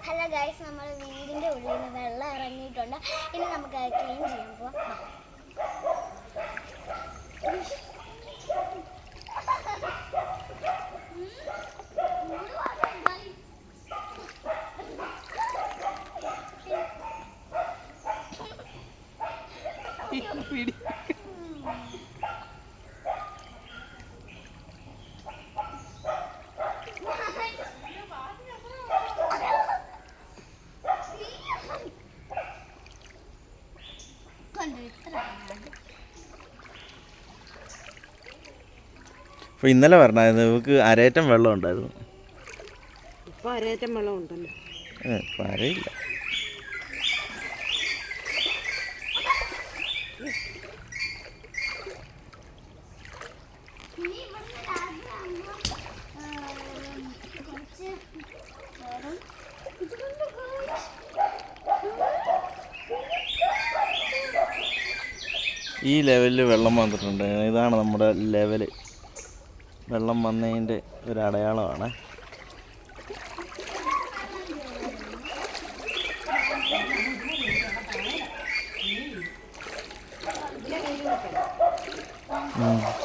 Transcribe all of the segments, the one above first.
Hello guys, നമ്മൾ വീടിൻ്റെ ഉള്ളിൽ നിന്ന് വെള്ളം ഇറങ്ങിയിട്ടുണ്ട്. ഇനി നമുക്ക് അത് ക്ലീൻ ചെയ്യാൻ പോവാം. അപ്പോൾ ഇന്നലെ പറഞ്ഞായിരുന്നു നമുക്ക് അരേറ്റം വെള്ളം ഉണ്ടായിരുന്നു. ഇപ്പോൾ അരേറ്റം വെള്ളം ഉണ്ടല്ലോ. ഇപ്പം അരയില്ല. ഈ ലെവലിൽ വെള്ളം വന്നിട്ടുണ്ട്. ഇതാണ് നമ്മുടെ ലെവല്. വെള്ളം വന്നതിൻ്റെ ഒരു അടയാളമാണ്.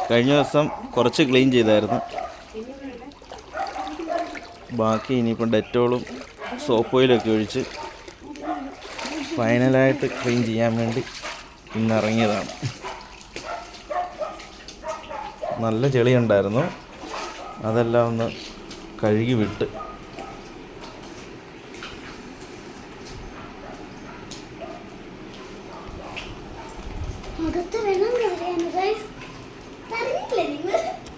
കഴിഞ്ഞ ദിവസം കുറച്ച് ക്ലീൻ ചെയ്തായിരുന്നു. ബാക്കി ഇനിയിപ്പം ഡെറ്റോളും സോപ്പ് ഓയിലൊക്കെ ഒഴിച്ച് ഫൈനലായിട്ട് ക്ലീൻ ചെയ്യാൻ വേണ്ടി ഇന്നിറങ്ങിയതാണ്. നല്ല ചെളിയുണ്ടായിരുന്നു, അതെല്ലാം ഒന്ന് കഴുകി വിട്ട്